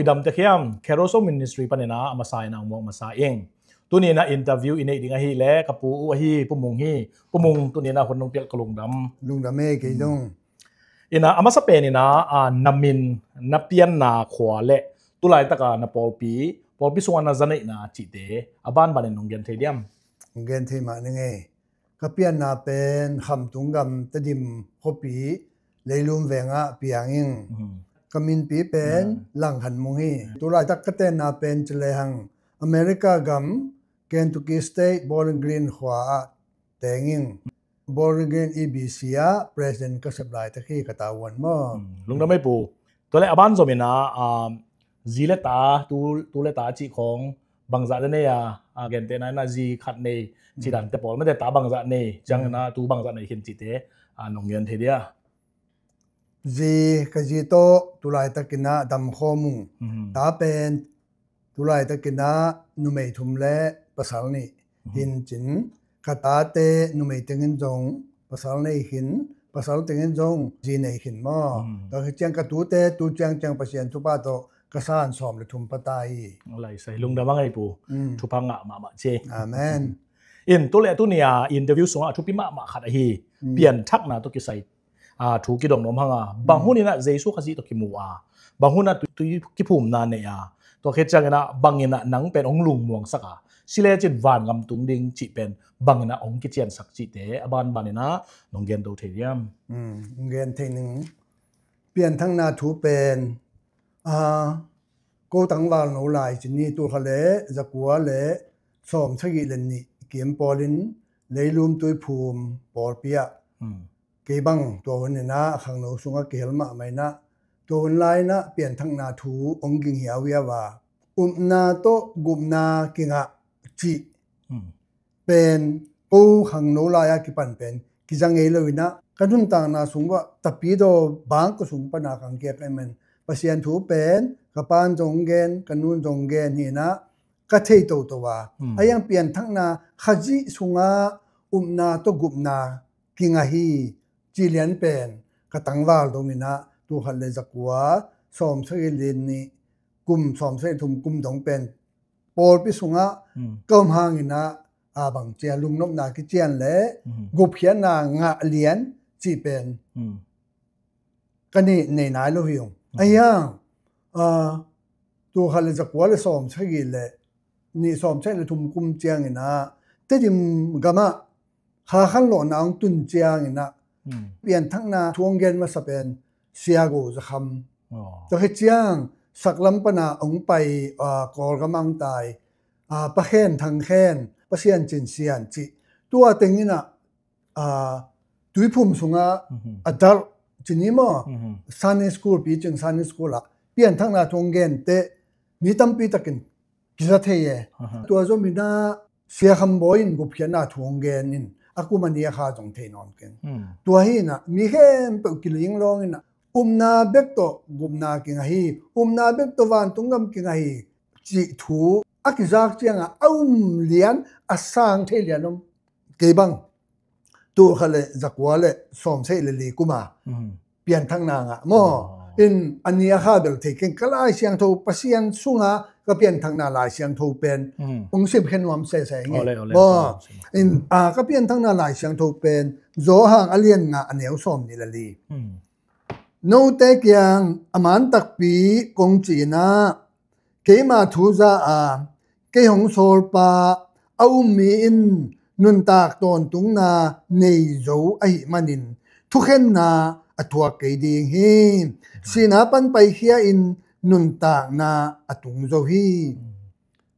idam te khiam Carousel Ministry panena amasai na angmong masa eng tuni na interview ine dinga hi le kapu hi pumung tuni na honong pial kalungdam e ke dong ina amasa pe ni na namin na pian na khwa le tulai taka na polpi suwana zanai na chite aban banen nonggen thediam ngen the ma nge ka pian na pen kham tungam tadim khopi leilum wenga pianging kamin pi pen lang han mungi tulai tak katen na pen chle hang America gam Kentucky State Bowling Green khwa tenging Bowling Green EBC a president ka sablai ta khi katawan mo lungna mai pu tole aban zomina zileta tuleta chi khong bangza ne ya gente na ji khat ne chi dan te pol ma te ta bangza ne jang na tu bangza ne hin chi te nonggen thedia ji ka ji to tulai takina dam khomu ta pen tulai takina numei thumle pasal ni hin chin khata te numei tengin jong pasal nei hin pasal tengin jong ji nei hin mo ta chiang ka tu te tu chiang pasien tu pa to kasan som le thum patai lai sai lungda mangai pu thupanga ma che amen in tole tu nia interview songa thupi ma khat hi pian thak na to ki sai thu ki dong nom hanga banghuni na jesu khaji to ki mu banghuna tu ki phum na ne ya to khe changena bangina nang pen ong lung muang saka sile chin van ngam tung ding chi pen bangna ong ki chen sak chi te aban banina nonggen do theriam ngen thening pian thang na thu pen ko tangwal no lai chini tu khale zakwa le som thagi len ni kem polin leilum tui phum por pia ke bang to ne na khang no sunga kelma mai na to lai na pian thang na thu ong ging hiawia wa na to gumna kinga chi pen o khang no la ya ki pan pen ki jang e loina kanun ta na sungwa tapi do bang ko sung pa na kang ke men pasian thu pen kapan jonggen kanun jonggen ni na ka thei to to wa ayang pian thang na khaji sunga na to gumna kinga hi chilian pen ka tangwal do mina tu khalle zakwa som thagilin ni kum som se thum kum dong pen por pi sunga kom hangina abang che lungnop na ki chian le gup hian na nga lian chi pen kani nei nai lo hiung ayang tu khalle zakwa le som thagil le ni som se le thum kum chiang ina tedim gama kha khan lo nang tun chiang ina pian thang na thuanggen ma sapen siago zakham to he chiang saklam pana ong pai kol gamang tai pa khen thang khen pasian chin sian chi tua tengina tui phum sunga adult chinimo Sunday school pi chung Sunday school la pian thang na thuanggen te mi tampi takin kiza theye tua zo mina sia kham boin gu phiana thuanggen in akumania kha jong theinon ken tua hi na mi hem pe kiling long ina na bek to gumna kinga hi na bek to wan tungam kinga hi chi thu akizak chianga lian asang thelianom kebang tu khale zakwale som se le kuma pian thang na nga mo in ania kha bel theken kalai siang tho pasian sunga ka pian thang na lai siang tho pen ong sim khenwam se nge mo in ka pian thang na lai siang tho pen zo hang alien nga aneu som ni lali no te kyang aman tak pi kong china ke ma thu za ke hong sol pa au mi in nun tak ton tung na nei zo ai manin thu khen na athua ke ding hi sina pan pai hia in nun tak na atung zo hi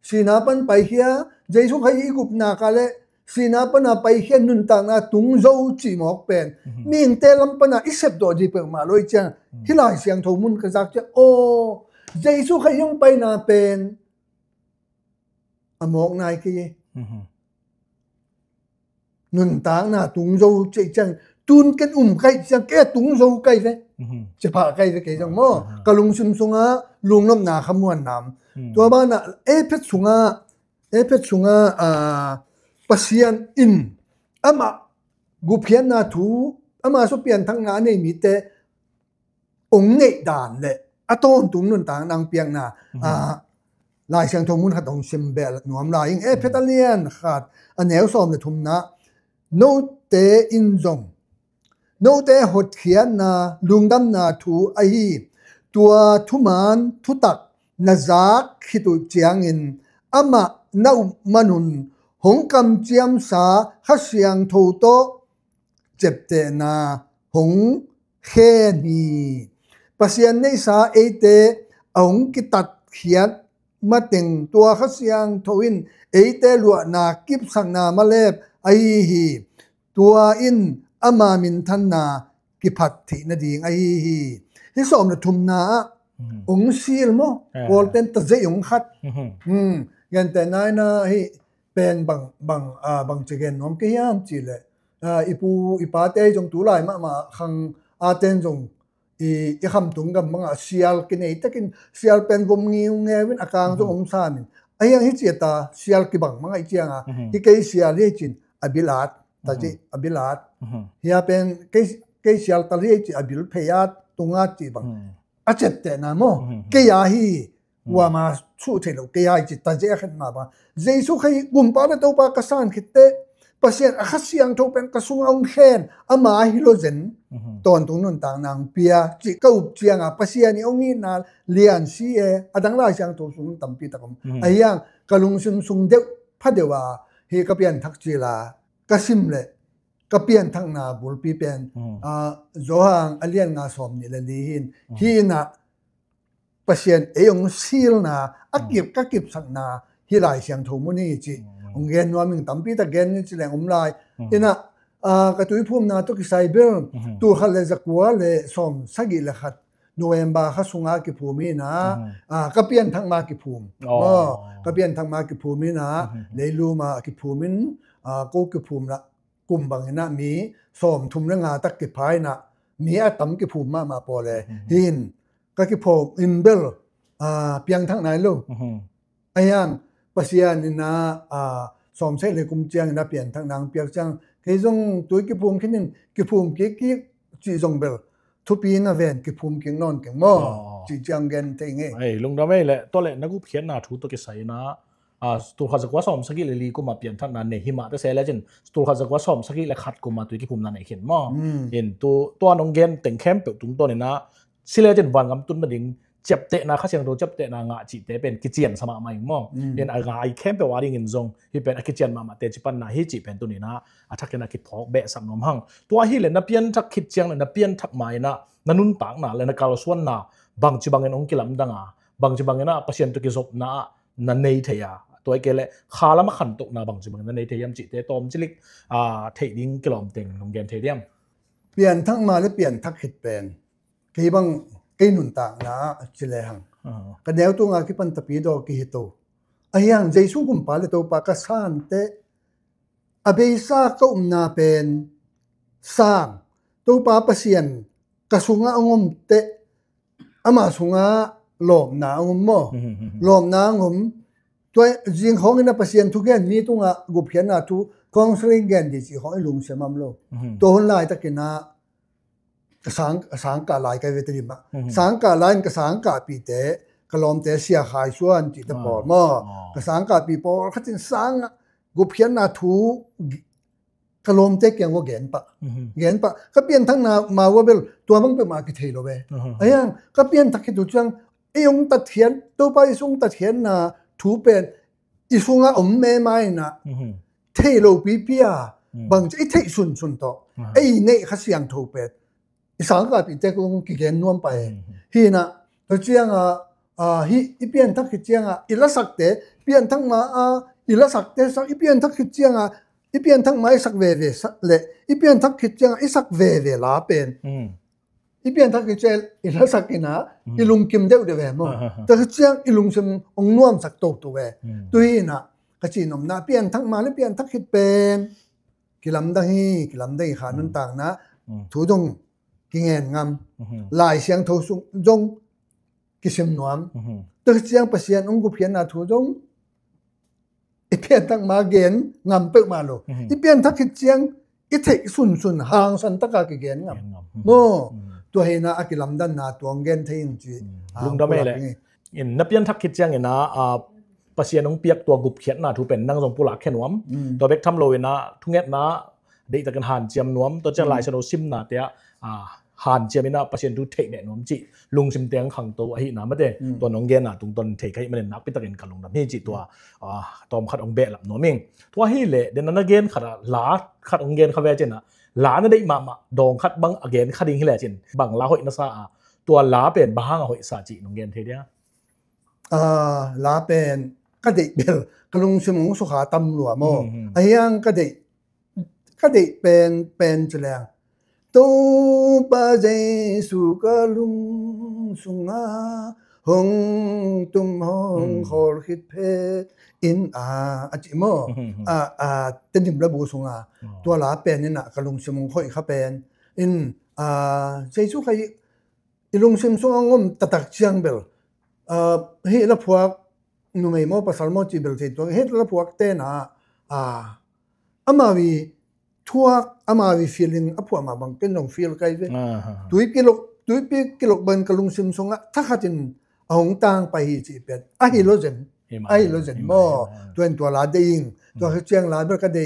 sina pan pai hia jesu khai gup na ka le sina pana pai hian nun ta na tung zo chi mok pen ming te lam pana isep do di pe ma loi chang hilai siang tho mun ka jak cha o jesu khai yong pai na pen amok nai ki nun ta na tung zo che chang tun ken kai chang ke tung zo kai ve che pa kai ve ke jang mo kalung sum sunga lungnom na khamuan nam to ba na e phet sunga pasian in ama gupian na thu ama so pian thang na nei mi te ong nei dan le อะต้นตุงนุ่นต่างนางเปียงน่ะลายเสียงทงมุนขัดองซิมเบลหนวมลายเพตาเลียนขัดอันแนวซ้อมในทุมนะโนเตอินจงโนเตหดเขียนนะลุงดำนาทูไอตัวทุมานทุตักนาจักขิตุเจียงอินอามานามานุนหงกำเจียมสาฮัเสียงโทโตเจ็บเตนาหงเขนีปัสยันในสาเอเตองกิตัดเขียนมาติงตัวฮัเสียงโทวินเอเตลัวนากิบสังนามาเลบไอฮีตัวอินอามามินทันนากิพัดถินดีงไอฮีที่สอมนะทุมนาองซีลโมโอลเตนตะเจยองขัดยันแต่นายนะให้เป็นบางเจเกนน้อมเกียมจีเลยอีปาเตจงตุลายมาขังอาเตนจงอีคำตุงกับมังเสียลกินไอ้ตะกินเสียลเป็นวงเงี้ยวินอากางจงอมซามินไอ้ยังฮิเจตาเสียลกิบังมังไอ้เจียงที่เกยเสียลเรจินอบิลาดตาจิอบิลาดเฮียเป็นเกยเสียลตาเรจิอบิลเพยาตุงอาจิบังอาเจ็บแต่นะโมเกยาฮีว่ามาสู้เทโลเกยาจิตตาเจขันมาบ้าเจสุขัยกุมปาเตตัวปากษานคิดเตปัสยันอาขัสยังทุเป็นกระสุงองเคนอามาฮิโลเซนตอนตรงนั้นต่างนางเปียจิกอุบเจียงปัสยันนี่องนี้นาเลียนซีอดังลายังทุสุงตั้มปีตะกมไอ้ยังกะลุงซุมซุงเดวพัดเดว่าเฮกะเปียนทักจีลากะซิมเลกะเปียนทั้งนาบุลปีเป็นโจฮังอเลียนงาสอมนี่ละลีหินฮีนะปัสยันเอองซีลนาอักเก็บกะเก็บสังนาฮิลายเสียงทุมุนี่จิองเกนว่ามิงตั้มปีตะเกนนี่จิแรงลายอินะกะตุยพุ่มนาตุกิไซเบลตัวขัดเลยจักว่าเลยสมสักิเลยขัดโนเวมบาขัดสุงากิภูมินะกะเปียนทั้งมากิภูมิกะเปียนทั้งมากิภูมินะเลยลูมากิภูมิกูกิภูมิละกุมบังนะมีสมทุมเรื่องาตักกิพายนะมีอะตั้มกิภูมิมาปอเลยหินกะกิภูมิอินเบลเปียงทั้งไหนลูกไอ้ยังปัสยานินะสมใช้เลยกุมเจียงนะเปลี่ยนทางนางเปียกจังเฮจงตัวกิภูมิขึ้นกิภูมิกิจีจงเบลทุปีนะเวนกิภูมิกิงนอนกิงมอจีจังเกนเตงเอลุงดาไม่แหละตัวแหละนักเขียนนาทูตัวกิไซนะตัวข้าศึกว่าสมสกิเลลีกุมาเปลี่ยนท่านนั้นในหิมะแต่เสร็จแล้วจนตัวข้าศึกว่าสมสกิเลขัดกุมาตัวกิภูมินั้นในเขียนมอเห็นตัวน้องเกนเต็งแคมป์ตุงตัวเนี่ยนะสิเลจนวันกำตุนมาดิ่งจับเตะนะข้าเสียงโดจับเตะนางะจิเตเป็นกิจเจียนสมาใหม่มองเห็นอะไรเข้มไปว่าดิ่งเงินซงที่เป็นกิจเจียนมาเตจิปันนะฮิจิเป็นตัวนี้นะทักกันนะคิดพอกเบะสัมนมหังตัวฮิเลนนับเปียนทักคิดเจียงเลยนับเปียนทักใหม่นะนันุนปากนะเลยนักการส่วนนะบางจีบางเงินองกิลำดังอ่ะบางจีบางเงินนะพัศยันตุกิศพนะนันเนยเทียตัวเกลขาละมาขันตุนะบางจีบางเงินนันเนยเทียมจิเตตอมจิลิกเทดิ้งกิโลมเต็งลงเกนเทเดียมเปลี่ยนทั้งมาและเปลี่ยนทักคิดเป็นกี่บางกี่หนุนต่างนะจิเลหังกันแนวตัวงาคิปันตะปีดอกกิฮิโตไอ้ยังใจสู้กุมปาเลตัวปากษานเตอเบซ่าก็นาเป็นสร้างตัวปาปัสยันกระสุงองมเตอามาสุงาหลอมนาองมมอหลอมนางมตัวจริงของนับปัสยันทุกอย่างมีตัวงากุบเขียนนาทุกองสลิงแกนดิจิของไอ้ลุงเสมัมโลตัวคนลายตะกินากสังกาลายกันเวทริมะสังกาลายกับสังกาปีเตกลอมเตเสียหายส่วนจิตปอดมอกสังกาปีปอขัดสังกุเพียนนาทูกลอมเตเกียงว่าเกนปะก็เปลี่ยนทั้งนามาว่าเบลตัวมันเป็นมากิเทโลเวไอ้ยังก็เปลี่ยนทักกิตุจังไอ้ยงตัดเทียนตัวไปส่งตัดเทียนนาทูเป็นอีส่งอมเมไม่นะเทโลปีเปียบางจะไอ้เทสุนต่อไอ้เนขัดเสียงทูเป็นสังกัดปีเตก็กิเกนนวมไปฮีนะตัวเจียงฮีอีเปียนทักขิเจียงอีละสักเตเปียนทั้งมาอีละสักเตสักอีเปียนทักขิเจียงอีเปียนทั้งมาสักเวสักเลอีเปียนทักขิเจียงอีสักเวลาเป็นอีเปียนทักขิเจลอีละสักกินะอีลุงกิมเดวเดวมอแต่เจียงอีลุงซึมองนวมสักโตตัวเวตัวฮีนะกะจีนมนาเปียนทั้งมาและเปียนทักขิเป็นกิลำได้ขานันต่างนะถูดงกิเงินงามลายเสียงทูสุงจงกิสิมนวมตัวเสียงปัสยันองกุเพียนนาทูจงอีเพียนตั้งมาเกนงามเปิกมาโลอีเพียนทักขิเสียงอีเทสุนหางสันตะกากิเกนงามโม ตัวเฮนะอากิลำดันนาตัวเงินเทียงจี ลุงดาเมเลยอินนับยันทักคิดจังนะปัสยานองเปียกตัวกุบเขียนนะทูเป็นนั่งทรงปุระแค่นวมตัวเบกทำโลยนะทุงเงนะเด็กตะกันหันเจียมนวมตัวจังหลายชโนซิมนะเตียหันเจียมนะปัสยานทูเทกเนี่ยนวมจีลุงซิมเตียงขังตัวไอ้นะไม่ได้ตัวน้องเกนนะตรงตนเทกให้มันนักพิตากินกันลุงดำให้จีตัวตอมขัดองเบะหลับนวมเองตัวให้เละเดนนั้นเกนขัดหลาขัดองเกนเขาเวจินะหลานั่นได้มาดองขัดบังเกนขัดดิ้งให้เละจินบังลาหอยนัสซาตัวหลาเป็นบ้างหอยซาจีน้องเกนเทียลาเป็นก็ได้เบลกลุงสมงสุขาตำรวจโมไอ้ยังก็ได้เป็นจะแล้วตัวปาเจสุกลุงสุงาหงตุมหงขอคิดเพอินอาจิโมเต็มระบุสุงาตัวลาเป็นนี่นะกลุงสมงค่อยเขาเป็นอินเจสุใครลุงสมงงมตักเชียงเบลเฮละพวกนูไม่มอภาษาโมจิเบลเทตัวเฮละพวกเตนะอามาวีทั่วอามาวี feeling อพวกมาบางเป็นลง feel ไกลเวตุยกิโลเบินกะลุงซิมซงอะถ้าขัดจินหงตางไปจีเป็นฮิโลเจนมอตัวลาได้ยิงตัวเจียงลาเบก็ได้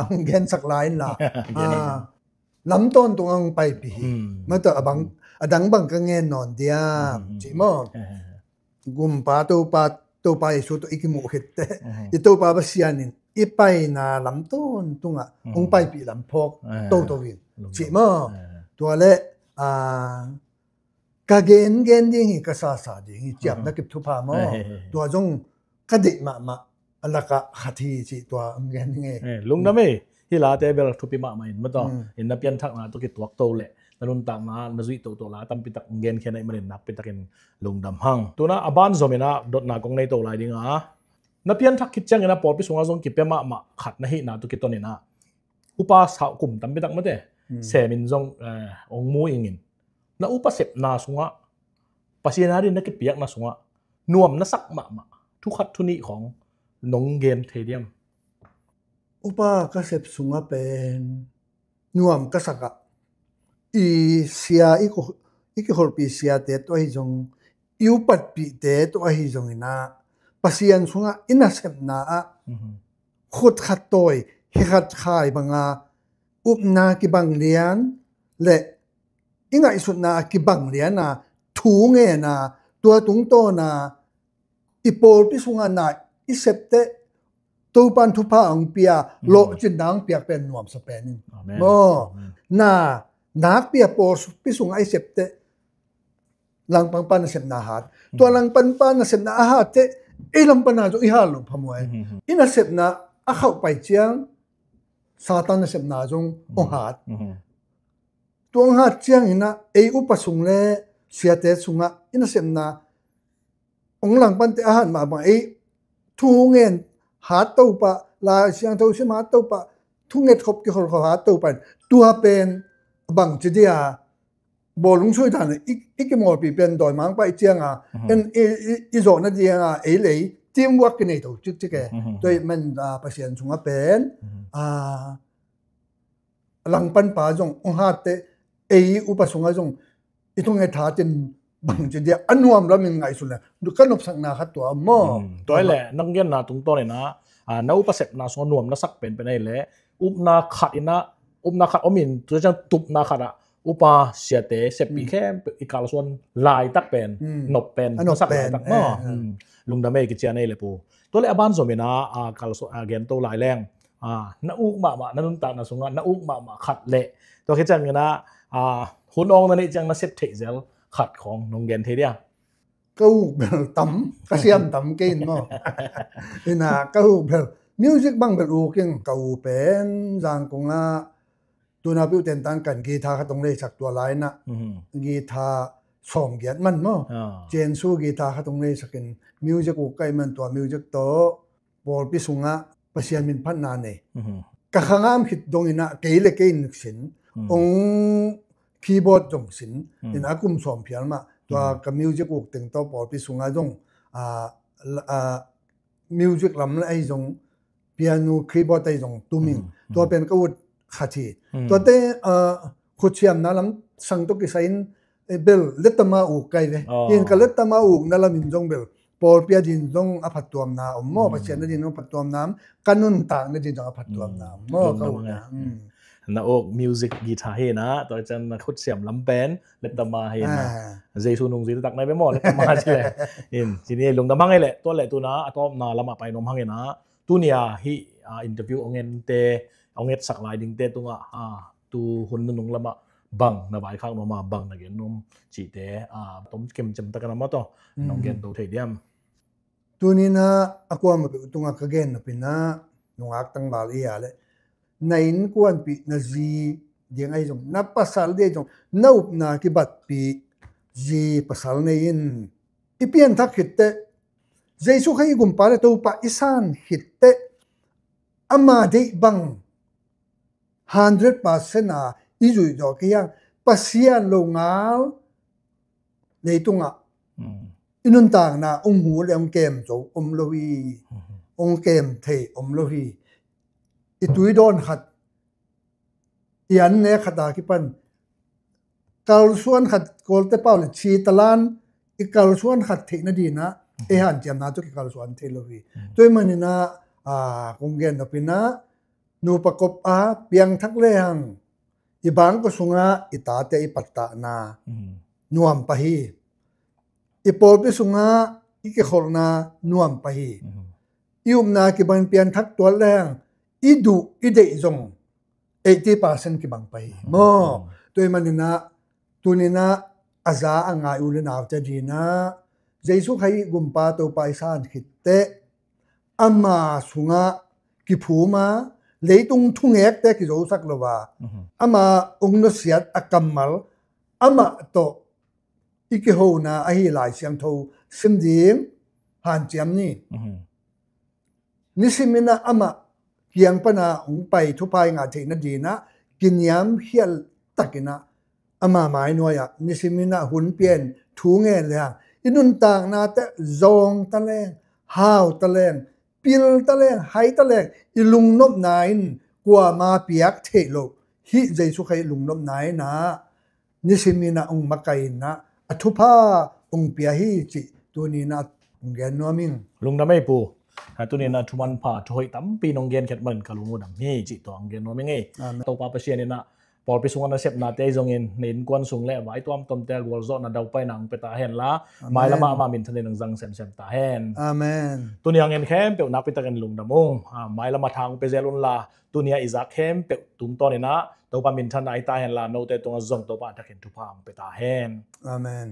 หงเกนสักลายล่ะลำต้นตรงไปปีมาตัวบังดังบังก็เงินนอนเดียจิมอกุมปาตัวไปสุดอีกมุขเตอีตัวปาบเสียนินอีไปนาลำต้นตุงอ่ะองไปปีลำพกตัววินจิมอตัวเละกะเกนดิ่งกะซาซาดิ่งจับนักเก็บทุพามอตัวจงกะดิมาอันละกะขัดที่ตัวเงินไงลุงนะเมฮิลาเตเบลทุปิมาอินมาต่ออินนับยันทักนาตัวกิตัวโตเละนรุนตามมาจุยตัวลาตั้มปิตักเงินแค่ไหนมันนับปิตักเป็นลงดำหังตัวน่ะอบานโซเมนะดอทนากงในตัวลายดิ่งนับยันทักคิดจังนะปอปิสงอาซงกิเปมาขัดนะฮินาตัวกิตัวนี่นะอุปาสาวกุมตั้มปิตักมาเตเซมินซงองมูอิงินนะอุปเสพนาสงะปัสยานาดินักเปียกนาสงะนวมนะสักมาทุกขัดทุนีของน้องเกมเทเดียมอุปากเสพสงะเป็นนวมกษักะอีเสียอีกคนปีเสียเตตัวหิจงยูปัดปีเตตัวหิจงนะปัสยานสงะอินาเสพนาขุดขัดตัวฮิขัดขายบังอาอุปนากิบังเลียนและอิงไอสุดนากิบังเลียนนะถูเงนะตัวตุงโตนะอีโปลพิสุงานาอิเสพเตตัวปันทุพาอังเปียโลจินดังเปียกเป็นนวมสเปนินโมนานักเปียโปพิสุงไอเสพเตลังปังปันเสพนาหาตัวลังปันปันเสพนาหาเตไอลังปันนาจุอิฮาลุพมวยอินาเสพนาอาเข้าไปเจียงซาตานเสพนาจงองหาตัวองหาเจียงอินะไออุปสุงเลเสียเตสุงะอินาเสพนาองหลังปันเตอาหารมาบังไอทูเงินหาตัวปะลาเสียงตัวเสมาตัวปะทุเงินครบกี่คนเขาหาตัวไปตัวเป็นบังจีเดียบอลลุงช่วยทานอีกมอปีเป็นดอยมังไปเจียงอีโซนั่นเจียงเลยทีมวักกันนี่ตัวจิ๊กแกโดยมันประเสียนสงฆ์เป็นหลังปันป่าจงองหาเตอุปสงฆ์จงอีตรงไอ้ท่าเจนบังจีเดียอันนวมแล้วมันไงสุดเลยดูกันอบสังนาขัดตัวหม้อตัวแหละนักเรียนนะตรงตัวเลยนะนาอุปเสพนาสงนวมนาสักเป็นไปได้แหละอุปนาขัดอินะอุปนาขัดอมินตัวจังตุบนาขัดอุปาเสียเตเสพปีแค่อีกาลส่วนลายตักเป็นนบเป็นสักลายตักม้อลุงดาเมกิจในเลยปูตัวเลยบ้านสมัยนะกาลส่วนเกนตัวลายแรงนาอุกมานั่นต่างนาสงนาอุกมาขัดเละตัวคิดจังนะหุ่นองนั่นนี่จังนาเซปเทเซลขัดของน้องเกนเทียก็เบลต่ำกระเทียมต่ำเกินมั้งน่ะก็เบลมิวสิกบังเบลอูกิงก็เป็นจางกงอ่ะตัวน่าพิวเต็นตันกันกีตาร์ก็ต้องเล่นสักตัวลายนะกีตาร์ส่งเกียรติมันมั้งเจนซูกีตาร์ก็ต้องเล่นสักกันมิวสิกอูใกล้มันตัวมิวสิกโตบอลพิสุงะประเสียนมินพันนานเนี่ยกะข้างอ้ามคิดตรงนี้นะเกย์เล็กเกย์นึกสินองคีย์บอร์ดจงสินนี่นะกุมส่งเพียงมาตัวกับมิวสิกอูตึงโตบอลพิสุงะจงมิวสิกลำไอ้จงเปียโนคีย์บอร์ดไอ้จงตุ้มิงตัวเป็นก็วุฒิขัดทีตัวเต้ขุดเชียมนะลำสังตุกิสัยน์ bel letama u kai ve in ka letama u na la min jong bel por pia din jong a phat tuam na mo pa chen na din no phat tuam nam kanun ta na din jong a phat tuam na mo ka u na na ok music guitar he na to chan na khut siam lam pen letama he na jesu nung ji tak nai be mo letama chile in chini lung damang ele to le tu na atom na lama pai nom hang na tu nia hi interview ongen te onget sak lai ding te tunga tu hun nung lama bang na bai khang ma bang na gen nom chi te tom kem chem ta kana ma to nong gen to thei diam tu ni na akwa ma tunga ka gen na pina nungak tang bali ya le nain kwan pi na ji ding ai jong na pasal de jong naup na ki bat pi ji pasal nei in ipian thak hitte jesu khai gum pa le to pa isan hitte ama de bang 100% na izui do kyang pasian lo ngal nei tunga inun tang na hu le kem zo lowi kem the lowi itui don khat ian ne khata ki pan kal suan khat kol te paul chi talan I kal suan khat the na di na e han jam na to ki kal suan the lowi toy manina konggen no pina nu pakop a piang thak le hang ibang ko sunga itate ipatta na nuam pahi ipol pe sunga ike khorna nuam pahi iumna ki ban pian thak tol leng idu ide jong 80% ki bang pahi mo toy manina tunina aza anga ulena ta dina jesu khai gumpa to paisan khitte amma sunga ki phuma leitung thungek te ki zo sak lowa ama ongno siat akamal ama to ike ho na a hi lai siang tho simding han chiam ni nisimina ama kiang pana ong pai thu pai nga theina dina kinyam hial takina ama mai noya nisimina hun pian thu nge le inun tang na te zong ta leng hau ta leng pil ta leng hai ta leng ilung nop nain kwa ma piak thelo hi jesu khai lung nop nai na nisimina ong makai na athupa ong pia hi chi tuni na ngen noming lung na mai pu tuni na thuman pha thoi tam pi nong gen khet man kalung dam hi chi to ngen noming e to pa pa sian na por pi sunga na sep na te jongin nin kwan sung le wai tom tom tel wol zo na dau pai nang peta hen la mai lama ma min thane nang jang sem sem ta hen amen tunia ngen khem pe na pita kan lung damong mai lama thang pe zelun la tunia izak khem pe tum to ne na to pa min than ai ta hen la no te tonga zong to pa ta khen thu phang peta hen amen